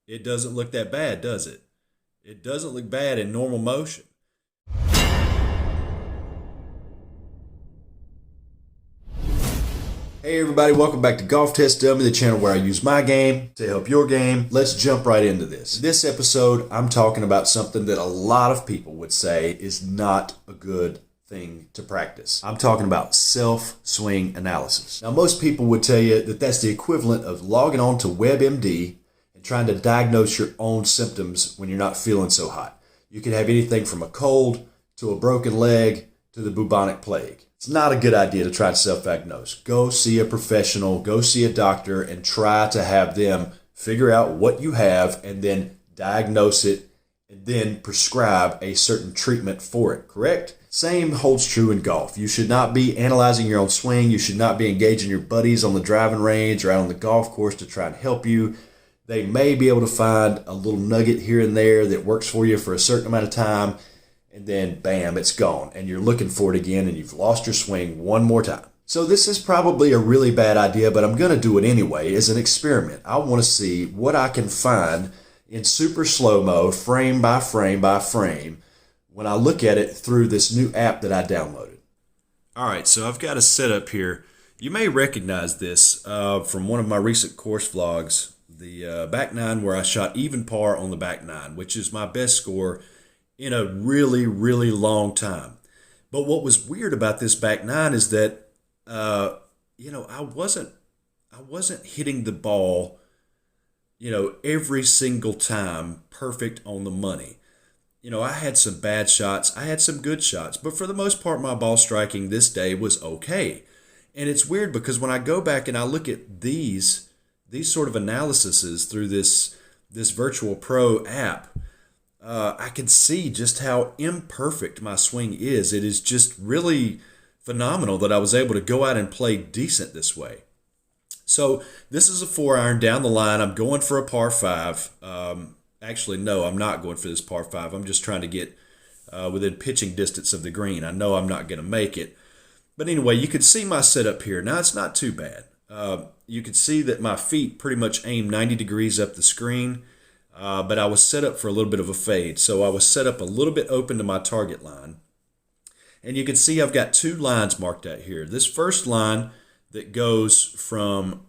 It doesn't look that bad, does it? It doesn't look bad in normal motion. Hey everybody, welcome back to Golf Test Dummy, the channel where I use my game to help your game. Let's jump right into this. This episode, I'm talking about something that a lot of people would say is not a good thing to practice. I'm talking about self-swing analysis. Now, most people would tell you that that's the equivalent of logging on to WebMD and trying to diagnose your own symptoms when you're not feeling so hot. You could have anything from a cold to a broken leg to the bubonic plague. It's not a good idea to try to self-diagnose. Go see a professional, go see a doctor, and try to have them figure out what you have and then diagnose it and then prescribe a certain treatment for it, correct? Same holds true in golf. You should not be analyzing your own swing. You should not be engaging your buddies on the driving range or out on the golf course to try and help you. They may be able to find a little nugget here and there that works for you for a certain amount of time, and then bam, it's gone, and you're looking for it again, and you've lost your swing one more time. So this is probably a really bad idea, but I'm going to do it anyway as an experiment. I want to see what I can find in super slow-mo, frame by frame by frame, when I look at it through this new app that I downloaded. All right, so I've got a setup here. You may recognize this from one of my recent course vlogs, the back nine, where I shot even par on the back nine, which is my best score in a really, really long time. But what was weird about this back nine is that, I wasn't hitting the ball, every single time perfect on the money. I had some bad shots, I had some good shots, but for the most part, my ball striking this day was okay. And it's weird because when I go back and I look at these sort of analyses through this Virtual Pro app, I can see just how imperfect my swing is. It is just really phenomenal that I was able to go out and play decent this way. So this is a 4-iron down the line. I'm going for a par 5. Actually, no, I'm not going for this par 5. I'm just trying to get within pitching distance of the green. I know I'm not going to make it. But anyway, you can see my setup here. Now, it's not too bad. You can see that my feet pretty much aim 90 degrees up the screen. But I was set up for a little bit of a fade. So I was set up a little bit open to my target line. And you can see I've got 2 lines marked out here. This first line that goes from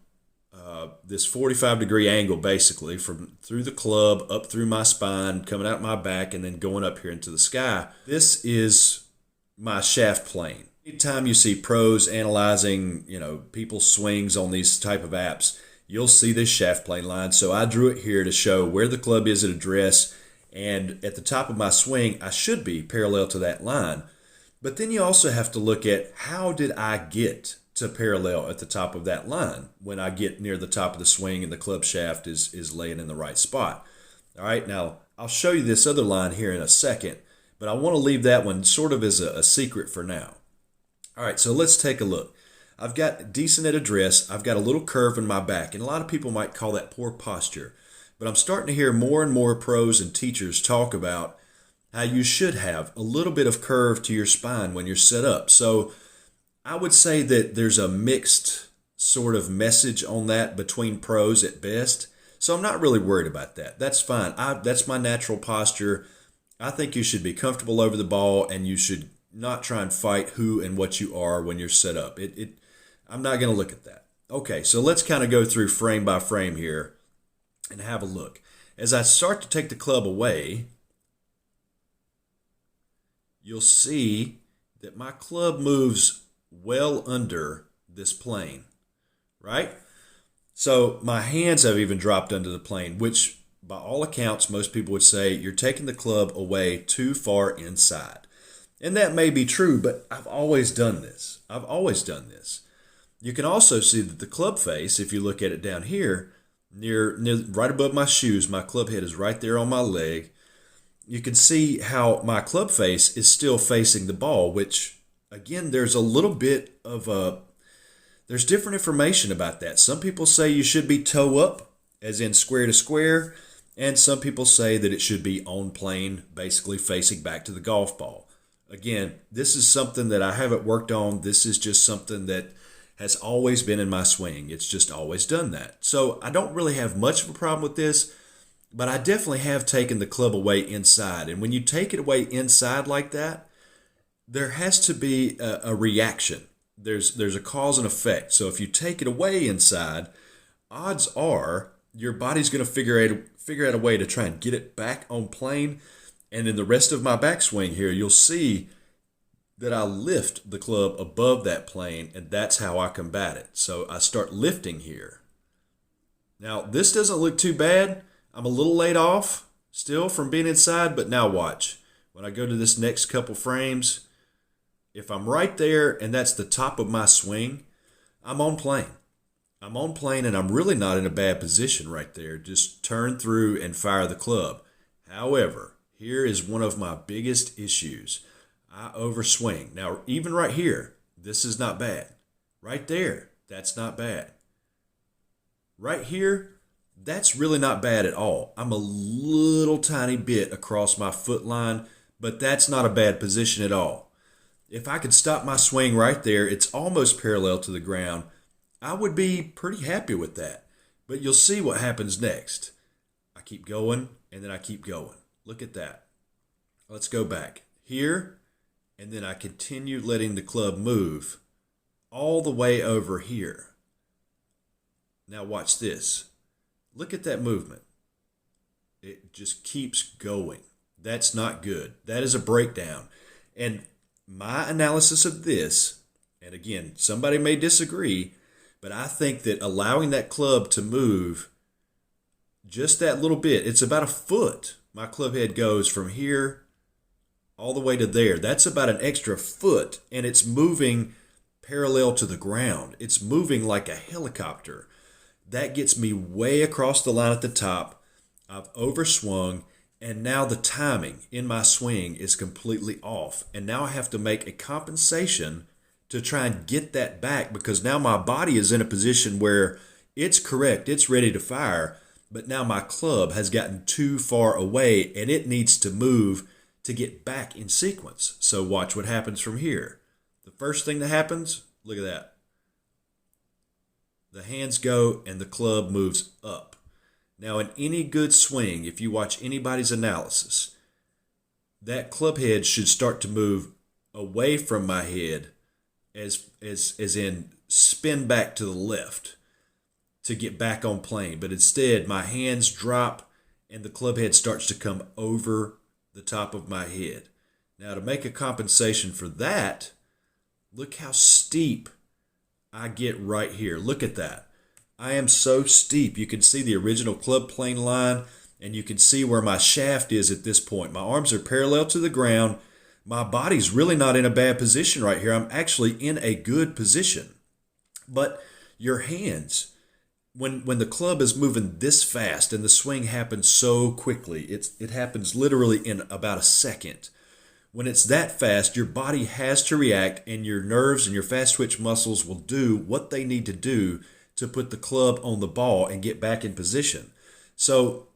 this 45-degree angle, basically, from through the club, up through my spine, coming out my back, and then going up here into the sky. This is my shaft plane. Anytime you see pros analyzing, people's swings on these type of apps, you'll see this shaft plane line. So I drew it here to show where the club is at address, and at the top of my swing, I should be parallel to that line. But then you also have to look at how did I get to parallel at the top of that line when I get near the top of the swing and the club shaft is laying in the right spot. All right, now I'll show you this other line here in a second, but I want to leave that one sort of as a secret for now. All right, so let's take a look. I've got decent at address. I've got a little curve in my back, and a lot of people might call that poor posture. But I'm starting to hear more and more pros and teachers talk about how you should have a little bit of curve to your spine when you're set up. So I would say that there's a mixed sort of message on that between pros at best. So I'm not really worried about that. That's fine. That's my natural posture. I think you should be comfortable over the ball, and you should not try and fight who and what you are when you're set up. I'm not going to look at that. Okay, so let's kind of go through frame by frame here and have a look. As I start to take the club away, you'll see that my club moves well under this plane, right? So my hands have even dropped under the plane, which by all accounts, most people would say you're taking the club away too far inside. And that may be true, but I've always done this. You can also see that the club face, if you look at it down here, near right above my shoes, my club head is right there on my leg. You can see how my club face is still facing the ball, which, again, there's a little bit of there's different information about that. Some people say you should be toe up, as in square to square, and some people say that it should be on plane, basically facing back to the golf ball. Again, this is something that I haven't worked on. This is just something that has always been in my swing. It's just always done that. So I don't really have much of a problem with this. but I definitely have taken the club away inside. And when you take it away inside like that, there has to be a reaction. There's a cause and effect. So if you take it away inside, odds are your body's going to figure out a way to try and get it back on plane. And in the rest of my backswing here, you'll see that I lift the club above that plane, and that's how I combat it. So I start lifting here. Now, this doesn't look too bad. I'm a little laid off still from being inside, but now watch. When I go to this next couple frames, if I'm right there and that's the top of my swing, I'm on plane. I'm on plane and I'm really not in a bad position right there. Just turn through and fire the club. However, here is one of my biggest issues. I overswing. Now, even right here, this is not bad. Right there, that's not bad. Right here, that's really not bad at all. I'm a little tiny bit across my foot line, but that's not a bad position at all. If I could stop my swing right there, it's almost parallel to the ground. I would be pretty happy with that. But you'll see what happens next. I keep going, and then I keep going. Look at that. Let's go back. Here, and then I continue letting the club move all the way over here. Now watch this. Look at that movement. It just keeps going. That's not good. That is a breakdown. And my analysis of this, and again, somebody may disagree, but I think that allowing that club to move just that little bit, it's about a foot. My club head goes from here all the way to there. That's about an extra foot, and it's moving parallel to the ground. It's moving like a helicopter. That gets me way across the line at the top. I've overswung, and now the timing in my swing is completely off. And now I have to make a compensation to try and get that back, because now my body is in a position where it's correct, it's ready to fire, but now my club has gotten too far away and it needs to move to get back in sequence. So watch what happens from here. The first thing that happens, look at that. The hands go and the club moves up. Now in any good swing, if you watch anybody's analysis, that club head should start to move away from my head as in spin back to the left to get back on plane. But instead, my hands drop and the club head starts to come over the top of my head. Now to make a compensation for that, look how steep I get right here. Look at that. I am so steep. You can see the original club plane line, and you can see where my shaft is at this point. My arms are parallel to the ground. My body's really not in a bad position right here. I'm actually in a good position. But your hands, when the club is moving this fast and the swing happens so quickly, it happens literally in about a second. When it's that fast, your body has to react, and your nerves and your fast twitch muscles will do what they need to do to put the club on the ball and get back in position. So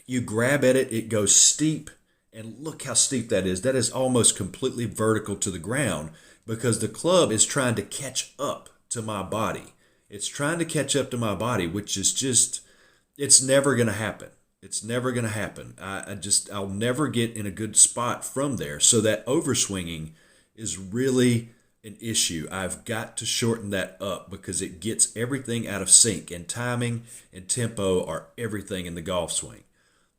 you grab at it, it goes steep, and look how steep that is. That is almost completely vertical to the ground because the club is trying to catch up to my body. It's trying to catch up to my body, which is just, it's never going to happen. It's never going to happen. I'll never get in a good spot from there. So that overswinging is really an issue. I've got to shorten that up because it gets everything out of sync, and timing and tempo are everything in the golf swing.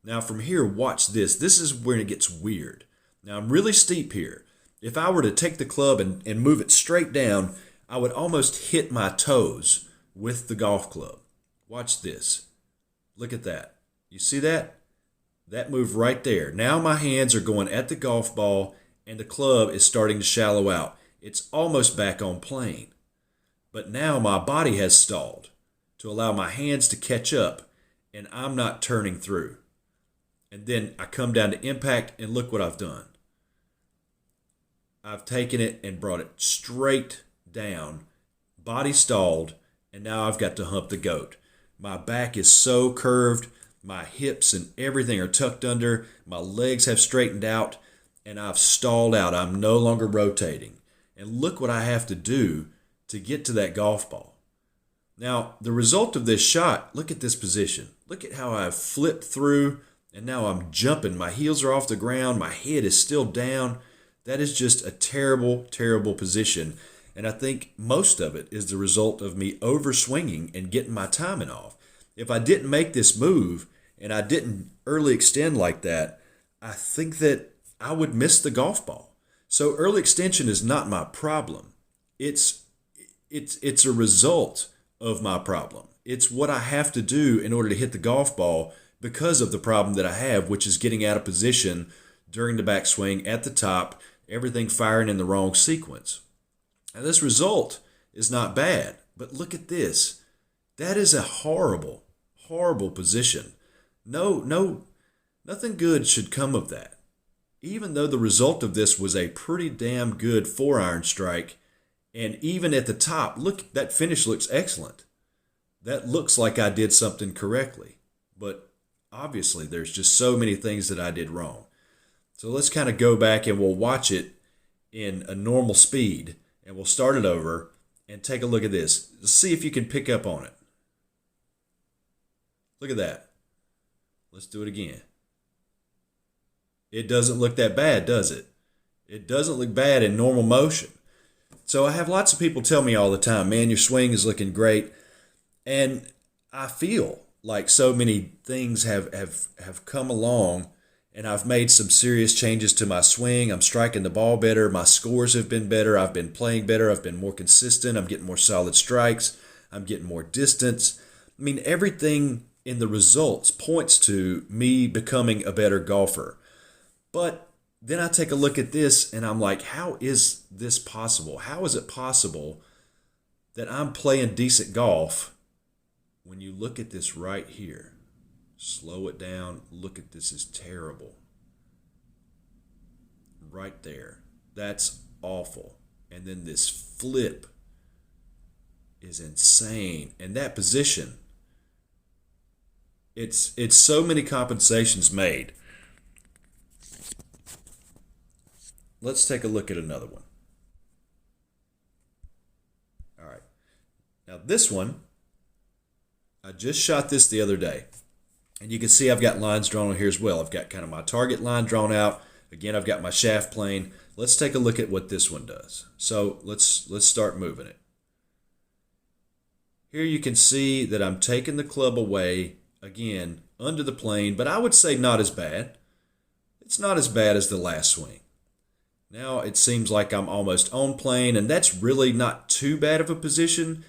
Now from here, watch this. This is where it gets weird. Now I'm really steep here. If I were to take the club and move it straight down, I would almost hit my toes with the golf club. Watch this. Look at that. You see that? That move right there. Now my hands are going at the golf ball and the club is starting to shallow out. It's almost back on plane. But now my body has stalled to allow my hands to catch up, and I'm not turning through. And then I come down to impact, and look what I've done. I've taken it and brought it straight down, body stalled, and now I've got to hump the goat. My back is so curved. My hips and everything are tucked under. My legs have straightened out, and I've stalled out. I'm no longer rotating. And look what I have to do to get to that golf ball. Now, the result of this shot, look at this position. Look at how I've flipped through, and now I'm jumping. My heels are off the ground. My head is still down. That is just a terrible, terrible position. And I think most of it is the result of me overswinging and getting my timing off. If I didn't make this move and I didn't early extend like that, I think that I would miss the golf ball. So early extension is not my problem. It's a result of my problem. It's what I have to do in order to hit the golf ball because of the problem that I have, which is getting out of position during the backswing at the top, everything firing in the wrong sequence. Now this result is not bad, but look at this. That is a horrible, horrible position. Nothing good should come of that. Even though the result of this was a pretty damn good 4-iron strike, and even at the top, look, that finish looks excellent. That looks like I did something correctly, but obviously there's just so many things that I did wrong. So let's kind of go back and we'll watch it in a normal speed, and we'll start it over and take a look at this. Let's see if you can pick up on it. Look at that. Let's do it again. It doesn't look that bad, does it? It doesn't look bad in normal motion. So I have lots of people tell me all the time, man, your swing is looking great. And I feel like so many things have come along, and I've made some serious changes to my swing. I'm striking the ball better. My scores have been better. I've been playing better. I've been more consistent. I'm getting more solid strikes. I'm getting more distance. I mean, everything in the results points to me becoming a better golfer. But then I take a look at this and I'm like, how is this possible? How is it possible that I'm playing decent golf when you look at this right here? Slow it down. Look at this. Is terrible. Right there. That's awful. And then this flip is insane. And that position, it's so many compensations made. Let's take a look at another one. All right. Now this one, I just shot this the other day. And you can see I've got lines drawn on here as well. I've got kind of my target line drawn out. Again, I've got my shaft plane. Let's take a look at what this one does. So let's start moving it. Here you can see that I'm taking the club away, again, under the plane, but I would say not as bad. It's not as bad as the last swing. Now it seems like I'm almost on plane, and that's really not too bad of a position,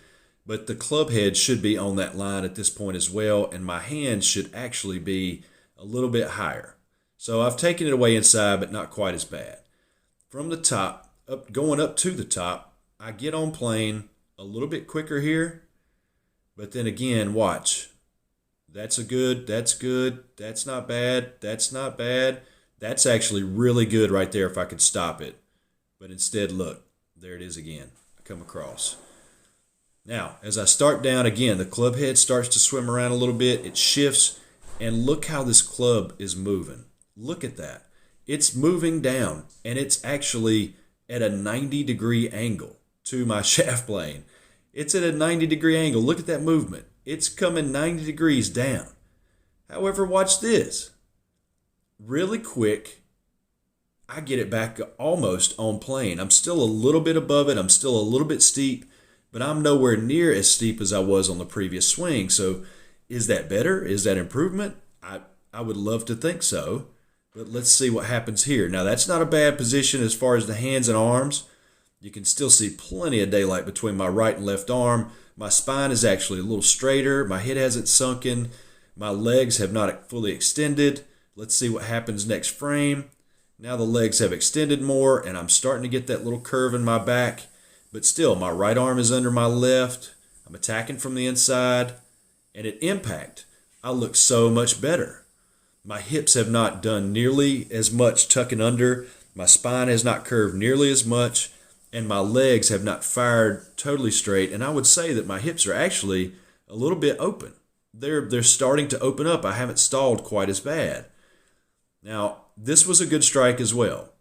but the club head should be on that line at this point as well, and my hands should actually be a little bit higher. So I've taken it away inside, but not quite as bad. From the top, going up to the top, I get on plane a little bit quicker here, but then again, watch. That's good, that's not bad, that's not bad. That's actually really good right there if I could stop it. But instead, look, there it is again. I come across. Now, as I start down again, the club head starts to swim around a little bit. It shifts, and look how this club is moving. Look at that. It's moving down, and it's actually at a 90-degree angle to my shaft plane. It's at a 90-degree angle. Look at that movement. It's coming 90 degrees down. However, watch this. Really quick, I get it back almost on plane. I'm still a little bit above it. I'm still a little bit steep, but I'm nowhere near as steep as I was on the previous swing. So is that better? Is that improvement? I would love to think so, but let's see what happens here. Now, that's not a bad position as far as the hands and arms. You can still see plenty of daylight between my right and left arm. My spine is actually a little straighter. My head hasn't sunken. My legs have not fully extended. Let's see what happens next frame. Now the legs have extended more, and I'm starting to get that little curve in my back. But still, my right arm is under my left. I'm attacking from the inside. And at impact, I look so much better. My hips have not done nearly as much tucking under. My spine has not curved nearly as much. And my legs have not fired totally straight. And I would say that my hips are actually a little bit open. They're starting to open up. I haven't stalled quite as bad. Now, this was a good strike as well.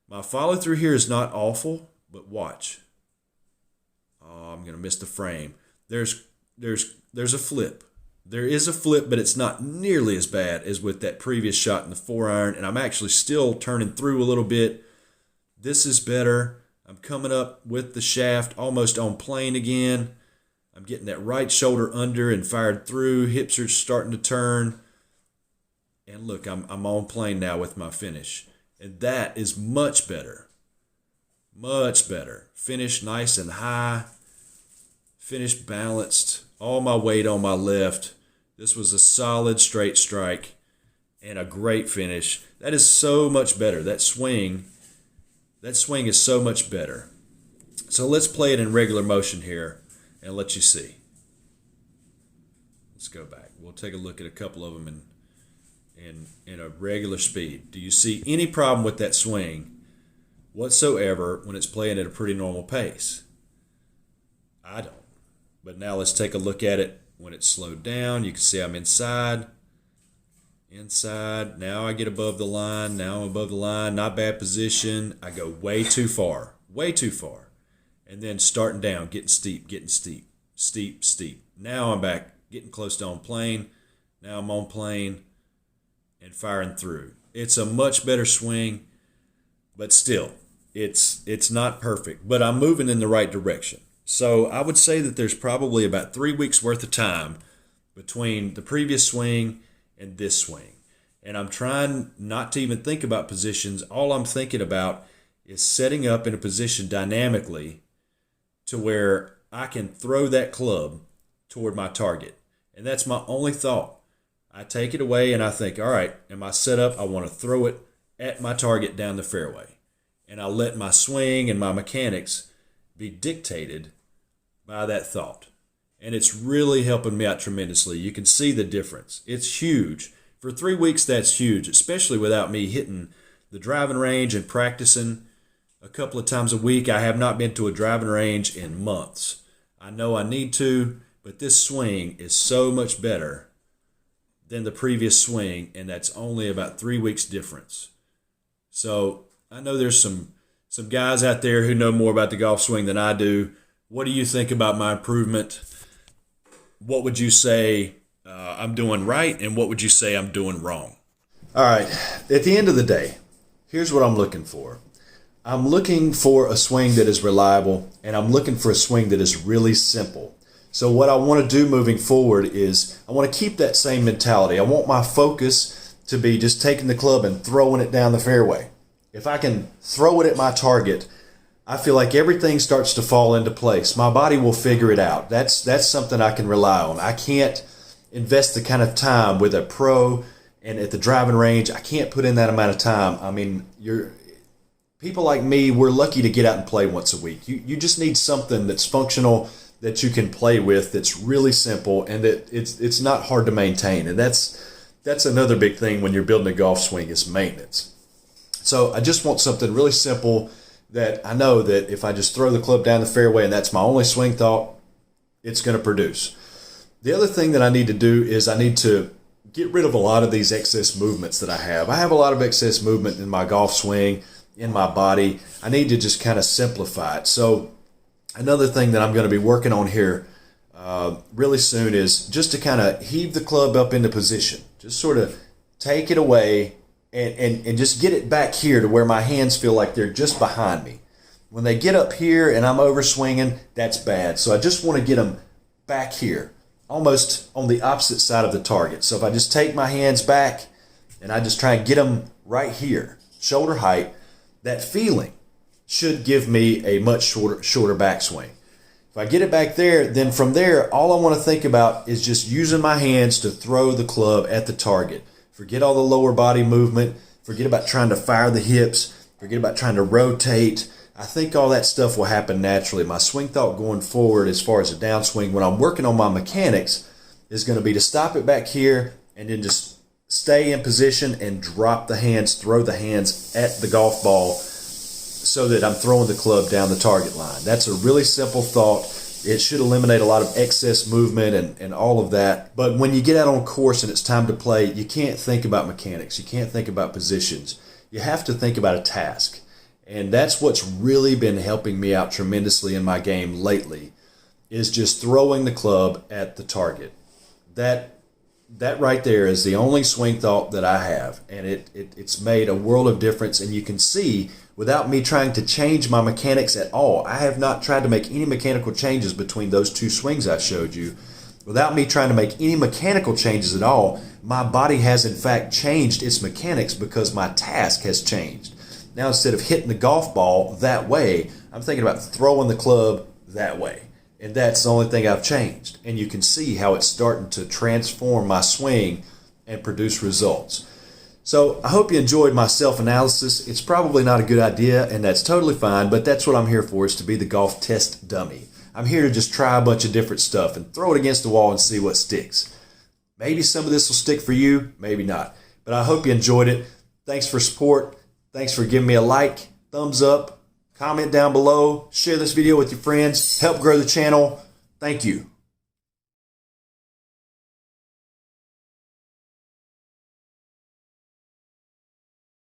My follow through here is not awful, but watch. Oh, I'm going to miss the frame. There's a flip. There is a flip, but it's not nearly as bad as with that previous shot in the 4-iron, and I'm actually still turning through a little bit. This is better. I'm coming up with the shaft almost on plane again. I'm getting that right shoulder under and fired through. Hips are starting to turn. And look, I'm on plane now with my finish. And that is much better. Much better. Finish nice and high. Finish balanced. All my weight on my left. This was a solid straight strike and a great finish. That is so much better. That swing is so much better. So let's play it in regular motion here and let you see. Let's go back. We'll take a look at a couple of them in a regular speed. Do you see any problem with that swing whatsoever when it's playing at a pretty normal pace? I don't. But now let's take a look at it when it's slowed down. You can see I'm inside. Now I get above the line. Now I'm above the line. Not bad position. I go way too far. Way too far. And then starting down, getting steep. Steep. Now I'm back, getting close to on plane. Now I'm on plane and firing through. It's a much better swing, but still, it's not perfect. But I'm moving in the right direction. So I would say that there's probably about 3 weeks worth of time between the previous swing and this swing. And I'm trying not to even think about positions. All I'm thinking about is setting up in a position dynamically to where I can throw that club toward my target. And that's my only thought. I take it away and I think, all right, am I set up? I want to throw it at my target down the fairway. And I let my swing and my mechanics be dictated by that thought. And it's really helping me out tremendously. You can see the difference. It's huge. For 3 weeks, that's huge, especially without me hitting the driving range and practicing a couple of times a week. I have not been to a driving range in months. I know I need to, but this swing is so much better than the previous swing, and that's only about 3 weeks difference. So I know there's some guys out there who know more about the golf swing than I do. What do you think about my improvement? What would you say I'm doing right, and what would you say I'm doing wrong? All right, at the end of the day, here's what I'm looking for. I'm looking for a swing that is reliable, and I'm looking for a swing that is really simple. So what I want to do moving forward is I want to keep that same mentality. I want my focus to be just taking the club and throwing it down the fairway. If I can throw it at my target, I feel like everything starts to fall into place. My body will figure it out. That's something I can rely on. I can't invest the kind of time with a pro and at the driving range. I can't put in that amount of time. I mean, people like me, we're lucky to get out and play once a week. You just need something that's functional, that you can play with, that's really simple, and that it's not hard to maintain. And that's another big thing when you're building a golf swing is maintenance. So I just want something really simple that I know that if I just throw the club down the fairway and that's my only swing thought, it's going to produce. The other thing that I need to do is I need to get rid of a lot of these excess movements that I have. I have a lot of excess movement in my golf swing, in my body. I need to just kind of simplify it. So another thing that I'm going to be working on here really soon is just to kind of heave the club up into position. Just sort of take it away and just get it back here to where my hands feel like they're just behind me. When they get up here and I'm over swinging, that's bad. So I just want to get them back here, almost on the opposite side of the target. So if I just take my hands back and I just try and get them right here, shoulder height, that feeling should give me a much shorter backswing. If I get it back there, then from there, all I want to think about is just using my hands to throw the club at the target. Forget all the lower body movement. Forget about trying to fire the hips. Forget about trying to rotate. I think all that stuff will happen naturally. My swing thought going forward as far as a downswing when I'm working on my mechanics is going to be to stop it back here and then just stay in position and drop the hands, throw the hands at the golf ball so that I'm throwing the club down the target line. That's a really simple thought. It should eliminate a lot of excess movement and all of that. But when you get out on course and it's time to play, you can't think about mechanics. You can't think about positions. You have to think about a task. And that's what's really been helping me out tremendously in my game lately, is just throwing the club at the target. That That right there is the only swing thought that I have, and it's made a world of difference. And you can see, without me trying to change my mechanics at all, I have not tried to make any mechanical changes between those two swings I showed you. Without me trying to make any mechanical changes at all, my body has in fact changed its mechanics because my task has changed. Now, instead of hitting the golf ball that way, I'm thinking about throwing the club that way. And that's the only thing I've changed. And you can see how it's starting to transform my swing and produce results. So I hope you enjoyed my self-analysis. It's probably not a good idea, and that's totally fine, but that's what I'm here for, is to be the golf test dummy. I'm here to just try a bunch of different stuff and throw it against the wall and see what sticks. Maybe some of this will stick for you, maybe not. But I hope you enjoyed it. Thanks for support. Thanks for giving me a like, thumbs up, comment down below, share this video with your friends, help grow the channel. Thank you.